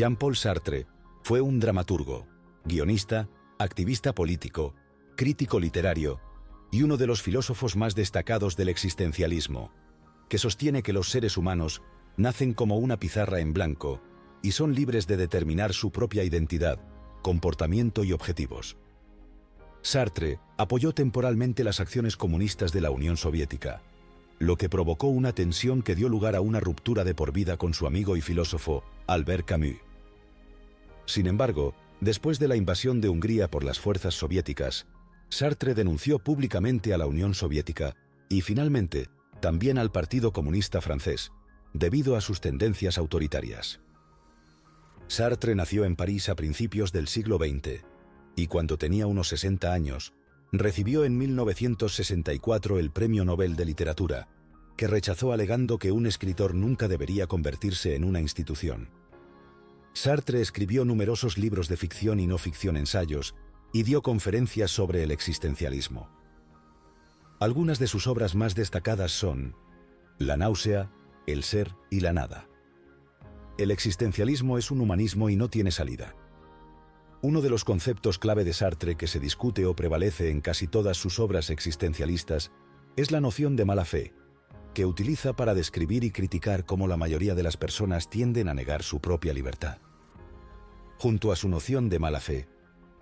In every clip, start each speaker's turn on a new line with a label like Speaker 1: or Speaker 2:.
Speaker 1: Jean-Paul Sartre fue un dramaturgo, guionista, activista político, crítico literario y uno de los filósofos más destacados del existencialismo, que sostiene que los seres humanos nacen como una pizarra en blanco y son libres de determinar su propia identidad, comportamiento y objetivos. Sartre apoyó temporalmente las acciones comunistas de la Unión Soviética, lo que provocó una tensión que dio lugar a una ruptura de por vida con su amigo y filósofo Albert Camus. Sin embargo, después de la invasión de Hungría por las fuerzas soviéticas, Sartre denunció públicamente a la Unión Soviética y finalmente también al Partido Comunista francés, debido a sus tendencias autoritarias. Sartre nació en París a principios del siglo XX y cuando tenía unos 60 años, recibió en 1964 el Premio Nobel de Literatura, que rechazó alegando que un escritor nunca debería convertirse en una institución. Sartre escribió numerosos libros de ficción y no ficción, ensayos, y dio conferencias sobre el existencialismo. Algunas de sus obras más destacadas son La náusea, El ser y la nada. El existencialismo es un humanismo y no tiene salida. Uno de los conceptos clave de Sartre que se discute o prevalece en casi todas sus obras existencialistas es la noción de mala fe, que utiliza para describir y criticar cómo la mayoría de las personas tienden a negar su propia libertad. Junto a su noción de mala fe,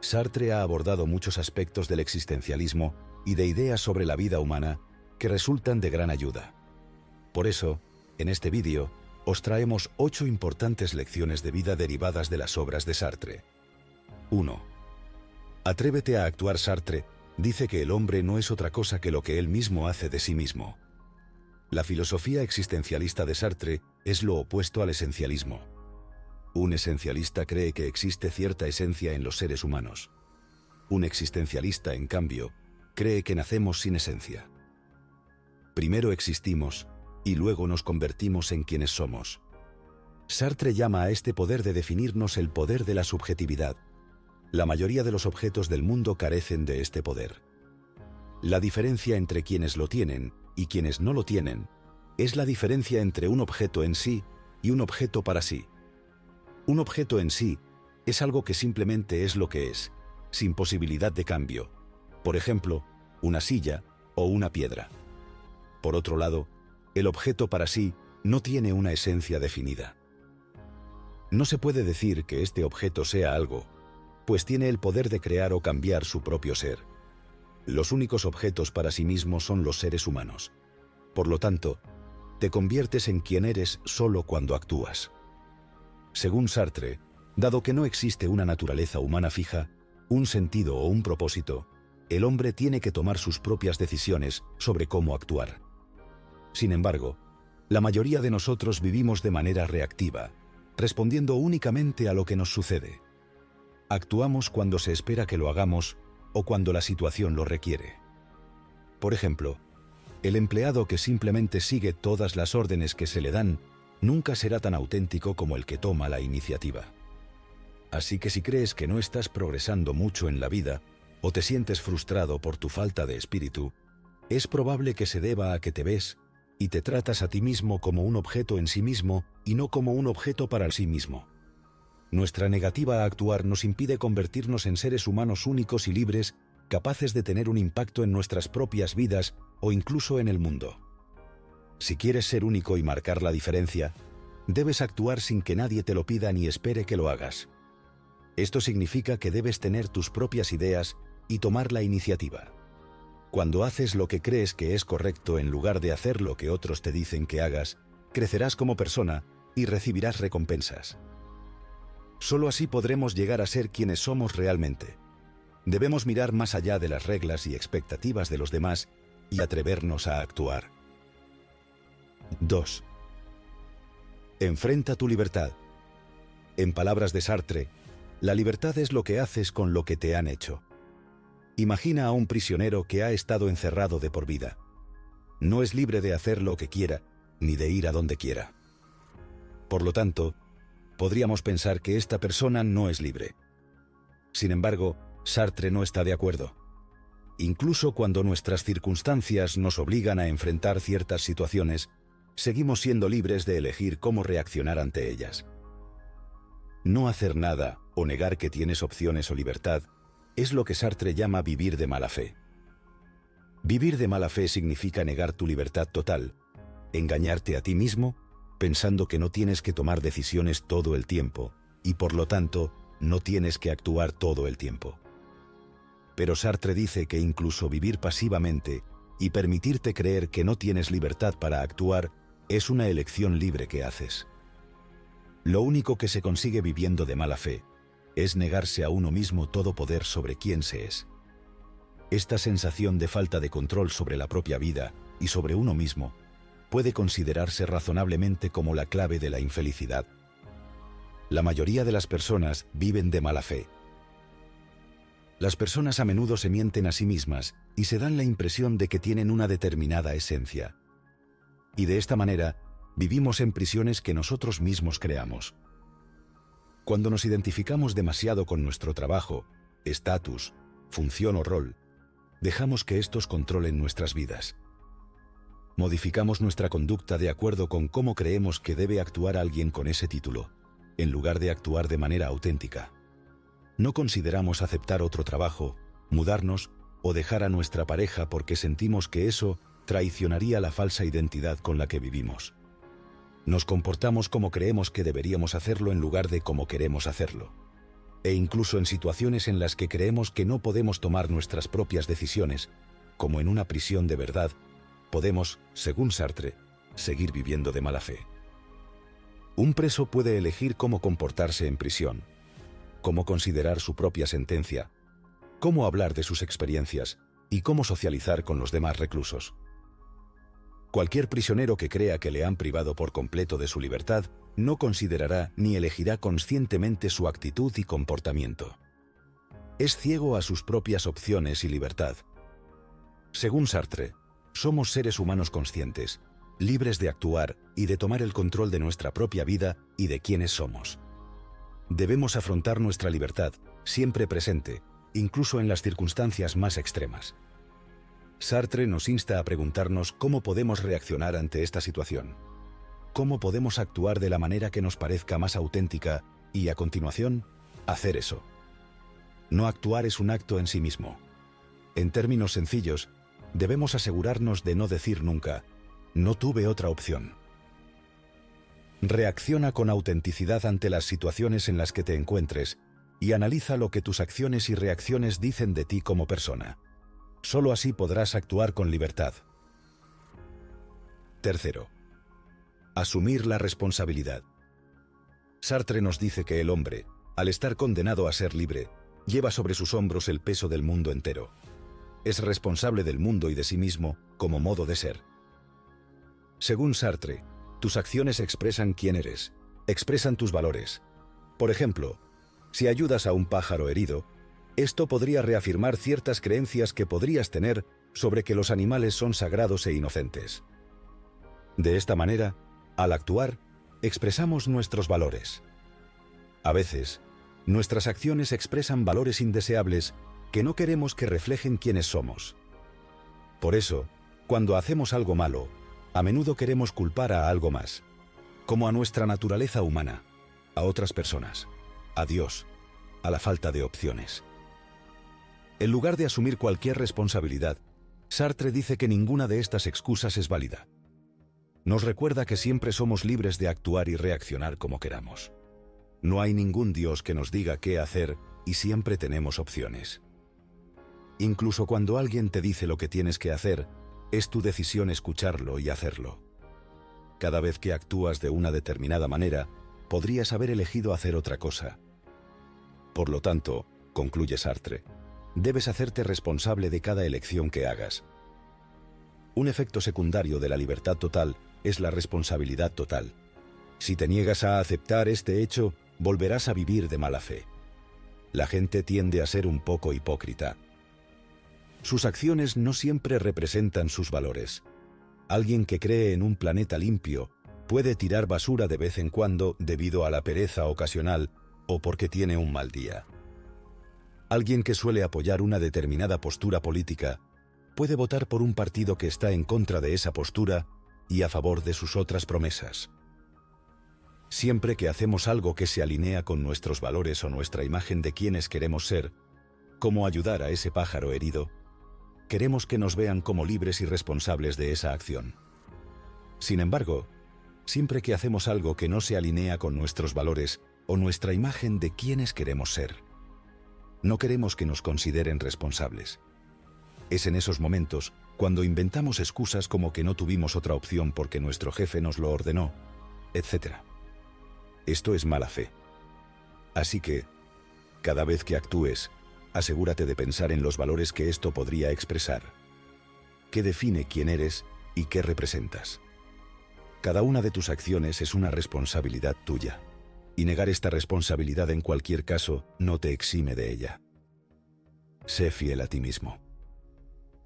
Speaker 1: Sartre ha abordado muchos aspectos del existencialismo y de ideas sobre la vida humana que resultan de gran ayuda. Por eso, en este vídeo, os traemos 8 importantes lecciones de vida derivadas de las obras de Sartre. 1. Atrévete a actuar. Sartre dice que el hombre no es otra cosa que lo que él mismo hace de sí mismo. La filosofía existencialista de Sartre es lo opuesto al esencialismo. Un esencialista cree que existe cierta esencia en los seres humanos. Un existencialista, en cambio, cree que nacemos sin esencia. Primero existimos y luego nos convertimos en quienes somos. Sartre llama a este poder de definirnos el poder de la subjetividad. La mayoría de los objetos del mundo carecen de este poder. La diferencia entre quienes lo tienen y quienes no lo tienen es la diferencia entre un objeto en sí y un objeto para sí. Un objeto en sí es algo que simplemente es lo que es, sin posibilidad de cambio. Por ejemplo, una silla o una piedra. Por otro lado, el objeto para sí no tiene una esencia definida. No se puede decir que este objeto sea algo, pues tiene el poder de crear o cambiar su propio ser. Los únicos objetos para sí mismos son los seres humanos. Por lo tanto, te conviertes en quien eres solo cuando actúas. Según Sartre, dado que no existe una naturaleza humana fija, un sentido o un propósito, el hombre tiene que tomar sus propias decisiones sobre cómo actuar. Sin embargo, la mayoría de nosotros vivimos de manera reactiva, respondiendo únicamente a lo que nos sucede. Actuamos cuando se espera que lo hagamos o cuando la situación lo requiere. Por ejemplo, el empleado que simplemente sigue todas las órdenes que se le dan nunca será tan auténtico como el que toma la iniciativa. Así que si crees que no estás progresando mucho en la vida o te sientes frustrado por tu falta de espíritu, es probable que se deba a que te ves y te tratas a ti mismo como un objeto en sí mismo y no como un objeto para sí mismo. Nuestra negativa a actuar nos impide convertirnos en seres humanos únicos y libres, capaces de tener un impacto en nuestras propias vidas o incluso en el mundo. Si quieres ser único y marcar la diferencia, debes actuar sin que nadie te lo pida ni espere que lo hagas. Esto significa que debes tener tus propias ideas y tomar la iniciativa. Cuando haces lo que crees que es correcto en lugar de hacer lo que otros te dicen que hagas, crecerás como persona y recibirás recompensas. Solo así podremos llegar a ser quienes somos realmente. Debemos mirar más allá de las reglas y expectativas de los demás y atrevernos a actuar. 2. Enfrenta tu libertad. En palabras de Sartre, la libertad es lo que haces con lo que te han hecho. Imagina a un prisionero que ha estado encerrado de por vida. No es libre de hacer lo que quiera, ni de ir a donde quiera. Por lo tanto, podríamos pensar que esta persona no es libre. Sin embargo, Sartre no está de acuerdo. Incluso cuando nuestras circunstancias nos obligan a enfrentar ciertas situaciones, seguimos siendo libres de elegir cómo reaccionar ante ellas. No hacer nada o negar que tienes opciones o libertad es lo que Sartre llama vivir de mala fe. Vivir de mala fe significa negar tu libertad total, engañarte a ti mismo, pensando que no tienes que tomar decisiones todo el tiempo, y por lo tanto, no tienes que actuar todo el tiempo. Pero Sartre dice que incluso vivir pasivamente y permitirte creer que no tienes libertad para actuar es una elección libre que haces. Lo único que se consigue viviendo de mala fe es negarse a uno mismo todo poder sobre quién se es. Esta sensación de falta de control sobre la propia vida y sobre uno mismo puede considerarse razonablemente como la clave de la infelicidad. La mayoría de las personas viven de mala fe. Las personas a menudo se mienten a sí mismas y se dan la impresión de que tienen una determinada esencia. Y de esta manera, vivimos en prisiones que nosotros mismos creamos. Cuando nos identificamos demasiado con nuestro trabajo, estatus, función o rol, dejamos que estos controlen nuestras vidas. Modificamos nuestra conducta de acuerdo con cómo creemos que debe actuar alguien con ese título, en lugar de actuar de manera auténtica. No consideramos aceptar otro trabajo, mudarnos o dejar a nuestra pareja porque sentimos que eso traicionaría la falsa identidad con la que vivimos. Nos comportamos como creemos que deberíamos hacerlo en lugar de como queremos hacerlo. E incluso en situaciones en las que creemos que no podemos tomar nuestras propias decisiones, como en una prisión de verdad, podemos, según Sartre, seguir viviendo de mala fe. Un preso puede elegir cómo comportarse en prisión, cómo considerar su propia sentencia, cómo hablar de sus experiencias y cómo socializar con los demás reclusos. Cualquier prisionero que crea que le han privado por completo de su libertad no considerará ni elegirá conscientemente su actitud y comportamiento. Es ciego a sus propias opciones y libertad. Según Sartre, somos seres humanos conscientes, libres de actuar y de tomar el control de nuestra propia vida y de quiénes somos. Debemos afrontar nuestra libertad, siempre presente, incluso en las circunstancias más extremas. Sartre nos insta a preguntarnos cómo podemos reaccionar ante esta situación. ¿Cómo podemos actuar de la manera que nos parezca más auténtica y, a continuación, hacer eso? No actuar es un acto en sí mismo. En términos sencillos, debemos asegurarnos de no decir nunca, no tuve otra opción. Reacciona con autenticidad ante las situaciones en las que te encuentres y analiza lo que tus acciones y reacciones dicen de ti como persona. Solo así podrás actuar con libertad. Tercero, asumir la responsabilidad. Sartre nos dice que el hombre, al estar condenado a ser libre, lleva sobre sus hombros el peso del mundo entero. Es responsable del mundo y de sí mismo como modo de ser. Según Sartre, tus acciones expresan quién eres, expresan tus valores. Por ejemplo, si ayudas a un pájaro herido, esto podría reafirmar ciertas creencias que podrías tener sobre que los animales son sagrados e inocentes. De esta manera, al actuar, expresamos nuestros valores. A veces, nuestras acciones expresan valores indeseables que no queremos que reflejen quiénes somos. Por eso, cuando hacemos algo malo, a menudo queremos culpar a algo más, como a nuestra naturaleza humana, a otras personas, a Dios, a la falta de opciones. En lugar de asumir cualquier responsabilidad, Sartre dice que ninguna de estas excusas es válida. Nos recuerda que siempre somos libres de actuar y reaccionar como queramos. No hay ningún Dios que nos diga qué hacer y siempre tenemos opciones. Incluso cuando alguien te dice lo que tienes que hacer, es tu decisión escucharlo y hacerlo. Cada vez que actúas de una determinada manera, podrías haber elegido hacer otra cosa. Por lo tanto, concluye Sartre, debes hacerte responsable de cada elección que hagas. Un efecto secundario de la libertad total es la responsabilidad total. Si te niegas a aceptar este hecho, volverás a vivir de mala fe. La gente tiende a ser un poco hipócrita. Sus acciones no siempre representan sus valores. Alguien que cree en un planeta limpio puede tirar basura de vez en cuando debido a la pereza ocasional o porque tiene un mal día. Alguien que suele apoyar una determinada postura política puede votar por un partido que está en contra de esa postura y a favor de sus otras promesas. Siempre que hacemos algo que se alinea con nuestros valores o nuestra imagen de quienes queremos ser, como ayudar a ese pájaro herido, queremos que nos vean como libres y responsables de esa acción. Sin embargo, siempre que hacemos algo que no se alinea con nuestros valores o nuestra imagen de quienes queremos ser, no queremos que nos consideren responsables. Es en esos momentos cuando inventamos excusas como que no tuvimos otra opción porque nuestro jefe nos lo ordenó, etc. Esto es mala fe. Así que, cada vez que actúes, asegúrate de pensar en los valores que esto podría expresar. ¿Qué define quién eres y qué representas? Cada una de tus acciones es una responsabilidad tuya, y negar esta responsabilidad en cualquier caso no te exime de ella. Sé fiel a ti mismo.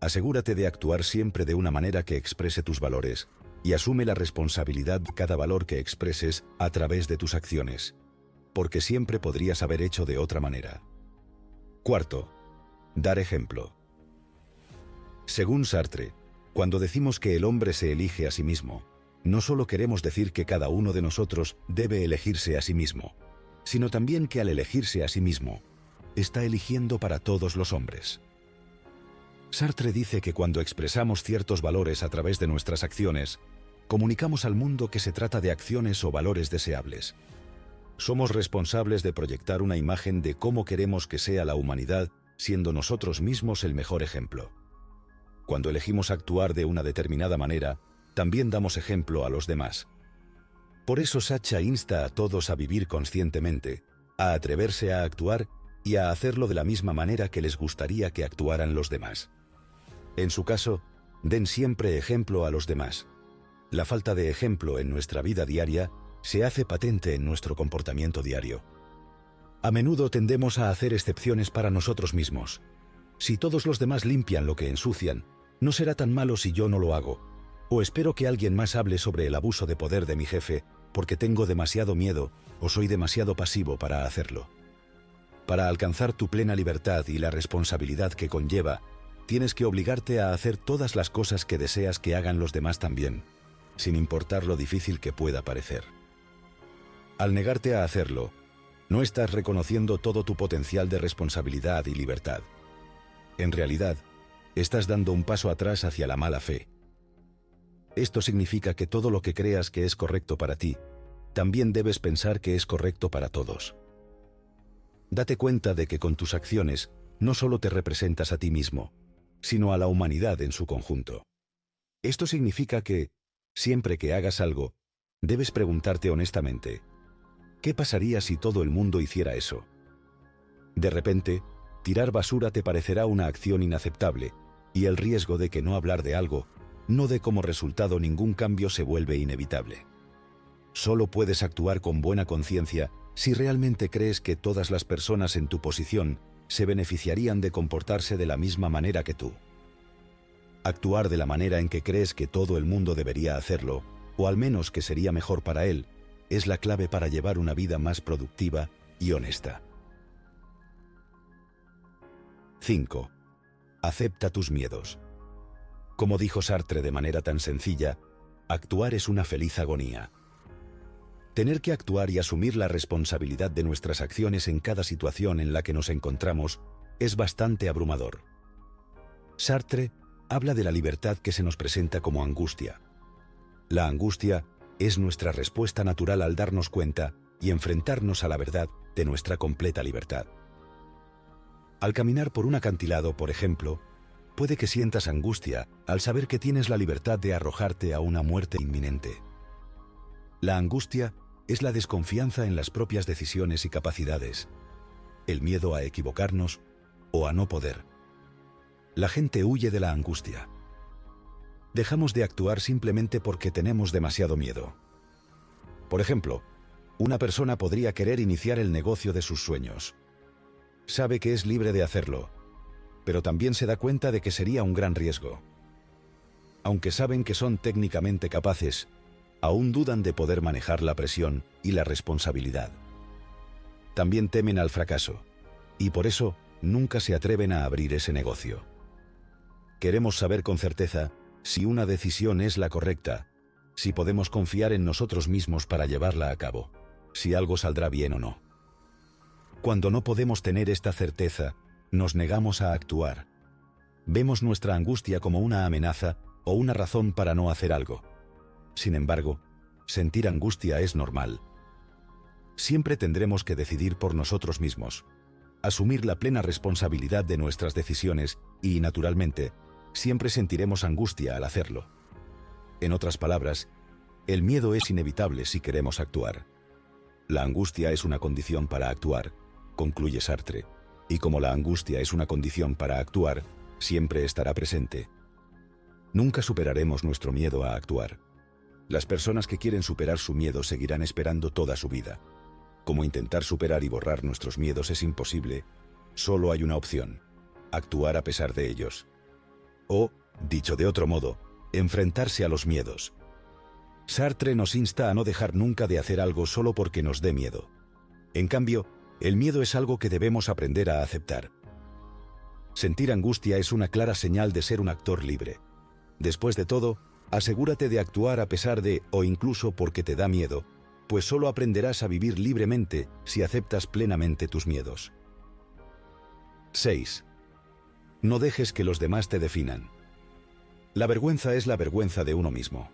Speaker 1: Asegúrate de actuar siempre de una manera que exprese tus valores, y asume la responsabilidad de cada valor que expreses a través de tus acciones, porque siempre podrías haber hecho de otra manera. Cuarto, dar ejemplo. Según Sartre, cuando decimos que el hombre se elige a sí mismo, no solo queremos decir que cada uno de nosotros debe elegirse a sí mismo, sino también que al elegirse a sí mismo, está eligiendo para todos los hombres. Sartre dice que cuando expresamos ciertos valores a través de nuestras acciones, comunicamos al mundo que se trata de acciones o valores deseables. Somos responsables de proyectar una imagen de cómo queremos que sea la humanidad, siendo nosotros mismos el mejor ejemplo. Cuando elegimos actuar de una determinada manera, también damos ejemplo a los demás. Por eso Sacha insta a todos a vivir conscientemente, a atreverse a actuar y a hacerlo de la misma manera que les gustaría que actuaran los demás. En su caso, den siempre ejemplo a los demás. La falta de ejemplo en nuestra vida diaria se hace patente en nuestro comportamiento diario. A menudo tendemos a hacer excepciones para nosotros mismos. Si todos los demás limpian lo que ensucian, no será tan malo si yo no lo hago. O espero que alguien más hable sobre el abuso de poder de mi jefe porque tengo demasiado miedo o soy demasiado pasivo para hacerlo. Para alcanzar tu plena libertad y la responsabilidad que conlleva, tienes que obligarte a hacer todas las cosas que deseas que hagan los demás también, sin importar lo difícil que pueda parecer. Al negarte a hacerlo, no estás reconociendo todo tu potencial de responsabilidad y libertad. En realidad, estás dando un paso atrás hacia la mala fe. Esto significa que todo lo que creas que es correcto para ti, también debes pensar que es correcto para todos. Date cuenta de que con tus acciones no solo te representas a ti mismo, sino a la humanidad en su conjunto. Esto significa que, siempre que hagas algo, debes preguntarte honestamente, ¿qué pasaría si todo el mundo hiciera eso? De repente, tirar basura te parecerá una acción inaceptable, y el riesgo de que no hablar de algo no dé como resultado ningún cambio se vuelve inevitable. Solo puedes actuar con buena conciencia si realmente crees que todas las personas en tu posición se beneficiarían de comportarse de la misma manera que tú. Actuar de la manera en que crees que todo el mundo debería hacerlo, o al menos que sería mejor para él, es la clave para llevar una vida más productiva y honesta. 5. Acepta tus miedos. Como dijo Sartre de manera tan sencilla, actuar es una feliz agonía. Tener que actuar y asumir la responsabilidad de nuestras acciones en cada situación en la que nos encontramos es bastante abrumador. Sartre habla de la libertad que se nos presenta como angustia. La angustia es nuestra respuesta natural al darnos cuenta y enfrentarnos a la verdad de nuestra completa libertad. Al caminar por un acantilado, por ejemplo, puede que sientas angustia al saber que tienes la libertad de arrojarte a una muerte inminente. La angustia es la desconfianza en las propias decisiones y capacidades, el miedo a equivocarnos o a no poder. La gente huye de la angustia. Dejamos de actuar simplemente porque tenemos demasiado miedo. Por ejemplo, una persona podría querer iniciar el negocio de sus sueños. Sabe que es libre de hacerlo, pero también se da cuenta de que sería un gran riesgo. Aunque saben que son técnicamente capaces, aún dudan de poder manejar la presión y la responsabilidad. También temen al fracaso, y por eso nunca se atreven a abrir ese negocio. Queremos saber con certeza si una decisión es la correcta, si podemos confiar en nosotros mismos para llevarla a cabo, si algo saldrá bien o no. Cuando no podemos tener esta certeza, nos negamos a actuar. Vemos nuestra angustia como una amenaza o una razón para no hacer algo. Sin embargo, sentir angustia es normal. Siempre tendremos que decidir por nosotros mismos, asumir la plena responsabilidad de nuestras decisiones y, naturalmente, siempre sentiremos angustia al hacerlo. En otras palabras, el miedo es inevitable si queremos actuar. La angustia es una condición para actuar, concluye Sartre, y como la angustia es una condición para actuar, siempre estará presente. Nunca superaremos nuestro miedo a actuar. Las personas que quieren superar su miedo seguirán esperando toda su vida. Como intentar superar y borrar nuestros miedos es imposible, solo hay una opción: actuar a pesar de ellos. O, dicho de otro modo, enfrentarse a los miedos. Sartre nos insta a no dejar nunca de hacer algo solo porque nos dé miedo. En cambio, el miedo es algo que debemos aprender a aceptar. Sentir angustia es una clara señal de ser un actor libre. Después de todo, asegúrate de actuar a pesar de, o incluso porque te da miedo, pues solo aprenderás a vivir libremente si aceptas plenamente tus miedos. 6. No dejes que los demás te definan. La vergüenza es la vergüenza de uno mismo.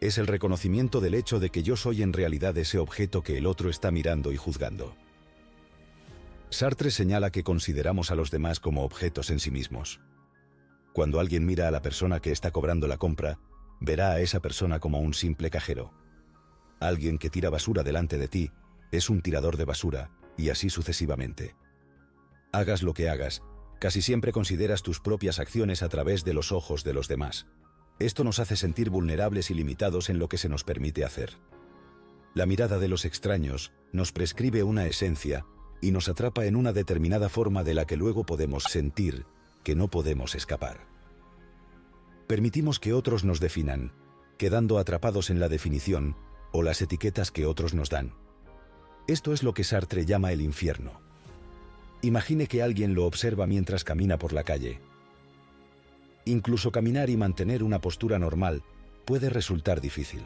Speaker 1: Es el reconocimiento del hecho de que yo soy en realidad ese objeto que el otro está mirando y juzgando. Sartre señala que consideramos a los demás como objetos en sí mismos. Cuando alguien mira a la persona que está cobrando la compra, verá a esa persona como un simple cajero. Alguien que tira basura delante de ti es un tirador de basura, y así sucesivamente. Hagas lo que hagas, casi siempre consideras tus propias acciones a través de los ojos de los demás. Esto nos hace sentir vulnerables y limitados en lo que se nos permite hacer. La mirada de los extraños nos prescribe una esencia y nos atrapa en una determinada forma de la que luego podemos sentir que no podemos escapar. Permitimos que otros nos definan, quedando atrapados en la definición o las etiquetas que otros nos dan. Esto es lo que Sartre llama el infierno. Imagine que alguien lo observa mientras camina por la calle. Incluso caminar y mantener una postura normal puede resultar difícil.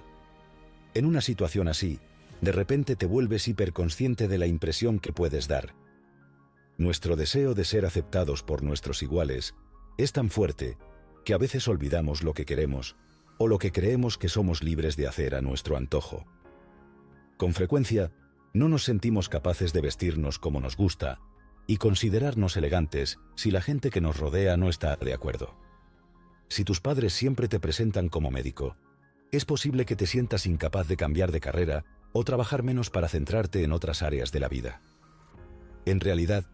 Speaker 1: En una situación así, de repente te vuelves hiperconsciente de la impresión que puedes dar. Nuestro deseo de ser aceptados por nuestros iguales es tan fuerte que a veces olvidamos lo que queremos o lo que creemos que somos libres de hacer a nuestro antojo. Con frecuencia, no nos sentimos capaces de vestirnos como nos gusta y considerarnos elegantes si la gente que nos rodea no está de acuerdo. Si tus padres siempre te presentan como médico, es posible que te sientas incapaz de cambiar de carrera o trabajar menos para centrarte en otras áreas de la vida. En realidad,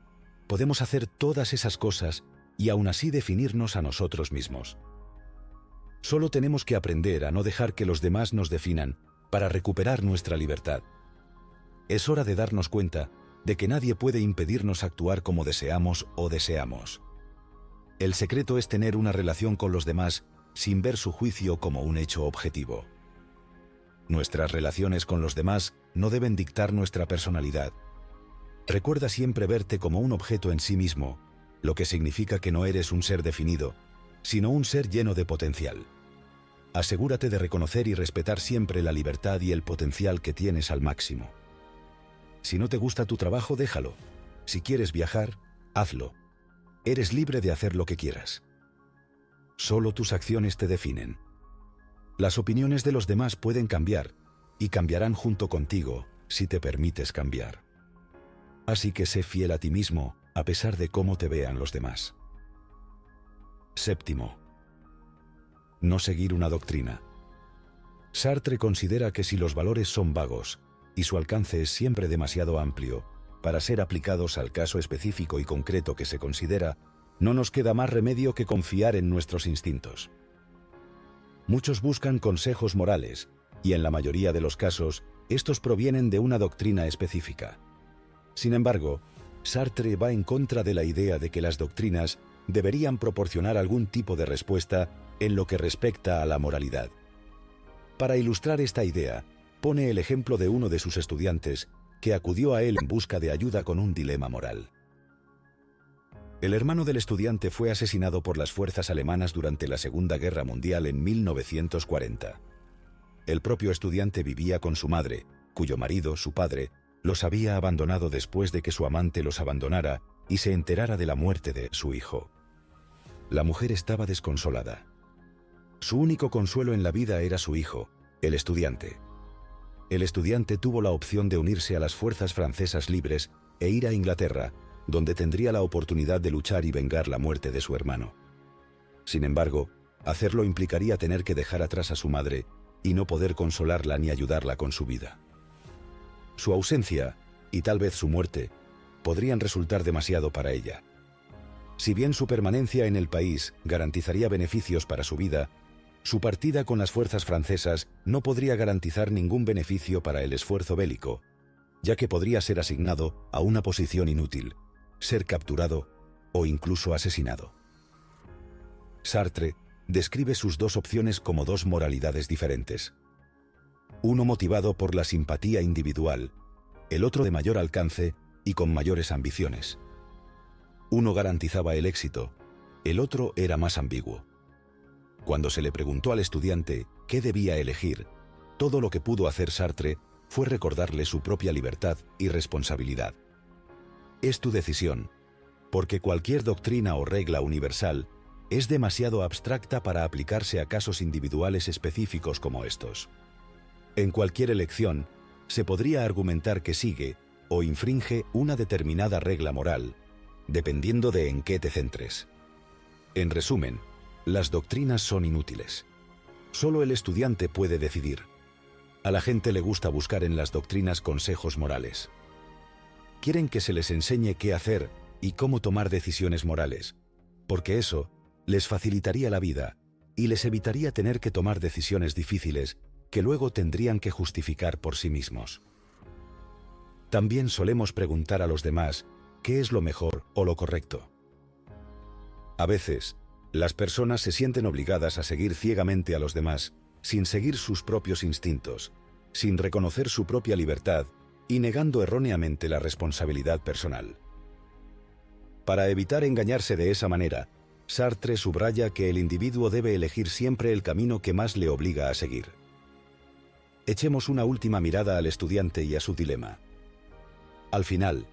Speaker 1: podemos hacer todas esas cosas y aún así definirnos a nosotros mismos. Solo tenemos que aprender a no dejar que los demás nos definan para recuperar nuestra libertad. Es hora de darnos cuenta de que nadie puede impedirnos actuar como deseamos o deseamos. El secreto es tener una relación con los demás sin ver su juicio como un hecho objetivo. Nuestras relaciones con los demás no deben dictar nuestra personalidad. Recuerda siempre verte como un objeto en sí mismo, lo que significa que no eres un ser definido, sino un ser lleno de potencial. Asegúrate de reconocer y respetar siempre la libertad y el potencial que tienes al máximo. Si no te gusta tu trabajo, déjalo. Si quieres viajar, hazlo. Eres libre de hacer lo que quieras. Solo tus acciones te definen. Las opiniones de los demás pueden cambiar, y cambiarán junto contigo si te permites cambiar. Así que sé fiel a ti mismo, a pesar de cómo te vean los demás. 7. No seguir una doctrina. Sartre considera que si los valores son vagos, y su alcance es siempre demasiado amplio, para ser aplicados al caso específico y concreto que se considera, no nos queda más remedio que confiar en nuestros instintos. Muchos buscan consejos morales, y en la mayoría de los casos, estos provienen de una doctrina específica. Sin embargo, Sartre va en contra de la idea de que las doctrinas deberían proporcionar algún tipo de respuesta en lo que respecta a la moralidad. Para ilustrar esta idea, pone el ejemplo de uno de sus estudiantes que acudió a él en busca de ayuda con un dilema moral. El hermano del estudiante fue asesinado por las fuerzas alemanas durante la Segunda Guerra Mundial en 1940. el propio estudiante vivía con su madre, cuyo marido, su padre, los había abandonado después de que su amante los abandonara y se enterara de la muerte de su hijo. La mujer estaba desconsolada. Su único consuelo en la vida era su hijo, el estudiante. El estudiante tuvo la opción de unirse a las fuerzas francesas libres e ir a Inglaterra, donde tendría la oportunidad de luchar y vengar la muerte de su hermano. Sin embargo, hacerlo implicaría tener que dejar atrás a su madre y no poder consolarla ni ayudarla con su vida. Su ausencia, y tal vez su muerte, podrían resultar demasiado para ella. Si bien su permanencia en el país garantizaría beneficios para su vida, su partida con las fuerzas francesas no podría garantizar ningún beneficio para el esfuerzo bélico, ya que podría ser asignado a una posición inútil, ser capturado o incluso asesinado. Sartre describe sus dos opciones como dos moralidades diferentes. Uno motivado por la simpatía individual, el otro de mayor alcance y con mayores ambiciones. Uno garantizaba el éxito, el otro era más ambiguo. Cuando se le preguntó al estudiante qué debía elegir, todo lo que pudo hacer Sartre fue recordarle su propia libertad y responsabilidad. Es tu decisión, porque cualquier doctrina o regla universal es demasiado abstracta para aplicarse a casos individuales específicos como estos. En cualquier elección, se podría argumentar que sigue o infringe una determinada regla moral, dependiendo de en qué te centres. En resumen, las doctrinas son inútiles. Solo el estudiante puede decidir. A la gente le gusta buscar en las doctrinas consejos morales. Quieren que se les enseñe qué hacer y cómo tomar decisiones morales, porque eso les facilitaría la vida y les evitaría tener que tomar decisiones difíciles que luego tendrían que justificar por sí mismos. También solemos preguntar a los demás qué es lo mejor o lo correcto. A veces, las personas se sienten obligadas a seguir ciegamente a los demás, sin seguir sus propios instintos, sin reconocer su propia libertad y negando erróneamente la responsabilidad personal. Para evitar engañarse de esa manera, Sartre subraya que el individuo debe elegir siempre el camino que más le obliga a seguir. Echemos una última mirada al estudiante y a su dilema. Al final,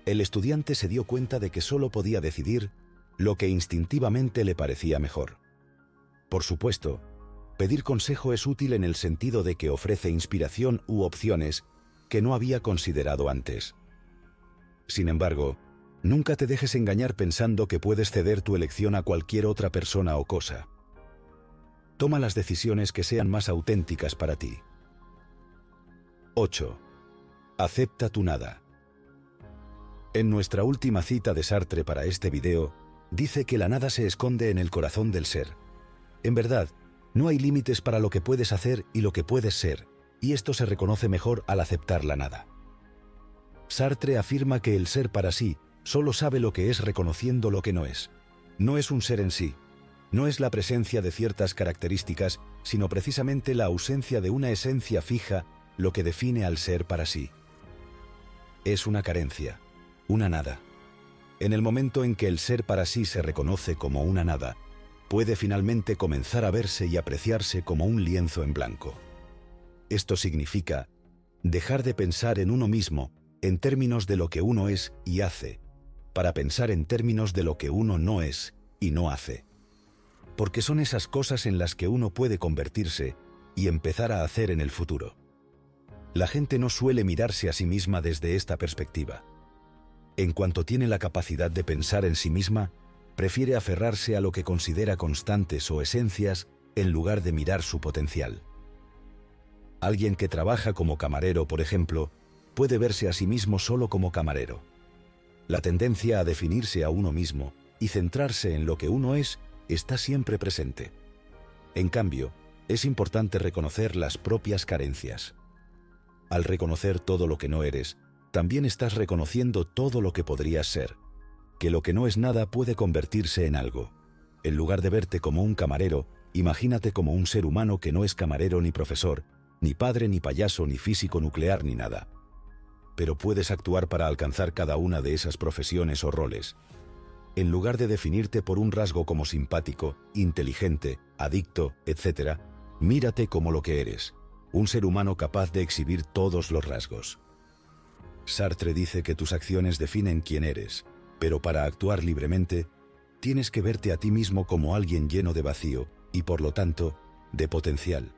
Speaker 1: el estudiante se dio cuenta de que solo podía decidir lo que instintivamente le parecía mejor. Por supuesto, pedir consejo es útil en el sentido de que ofrece inspiración u opciones que no había considerado antes. Sin embargo, nunca te dejes engañar pensando que puedes ceder tu elección a cualquier otra persona o cosa. Toma las decisiones que sean más auténticas para ti. 8. Acepta tu nada. En nuestra última cita de Sartre para este video, dice que la nada se esconde en el corazón del ser. En verdad, no hay límites para lo que puedes hacer y lo que puedes ser, y esto se reconoce mejor al aceptar la nada. Sartre afirma que el ser para sí solo sabe lo que es reconociendo lo que no es. No es un ser en sí, no es la presencia de ciertas características, sino precisamente la ausencia de una esencia fija lo que define al ser para sí. Es una carencia, una nada. En el momento en que el ser para sí se reconoce como una nada, puede finalmente comenzar a verse y apreciarse como un lienzo en blanco. Esto significa dejar de pensar en uno mismo en términos de lo que uno es y hace, para pensar en términos de lo que uno no es y no hace. Porque son esas cosas en las que uno puede convertirse y empezar a hacer en el futuro. La gente no suele mirarse a sí misma desde esta perspectiva. En cuanto tiene la capacidad de pensar en sí misma, prefiere aferrarse a lo que considera constantes o esencias en lugar de mirar su potencial. Alguien que trabaja como camarero, por ejemplo, puede verse a sí mismo solo como camarero. La tendencia a definirse a uno mismo y centrarse en lo que uno es está siempre presente. En cambio, es importante reconocer las propias carencias. Al reconocer todo lo que no eres, también estás reconociendo todo lo que podrías ser, que lo que no es nada puede convertirse en algo. En lugar de verte como un camarero, imagínate como un ser humano que no es camarero ni profesor, ni padre ni payaso ni físico nuclear ni nada. Pero puedes actuar para alcanzar cada una de esas profesiones o roles. En lugar de definirte por un rasgo como simpático, inteligente, adicto, etc., mírate como lo que eres, un ser humano capaz de exhibir todos los rasgos. Sartre dice que tus acciones definen quién eres, pero para actuar libremente, tienes que verte a ti mismo como alguien lleno de vacío y, por lo tanto, de potencial.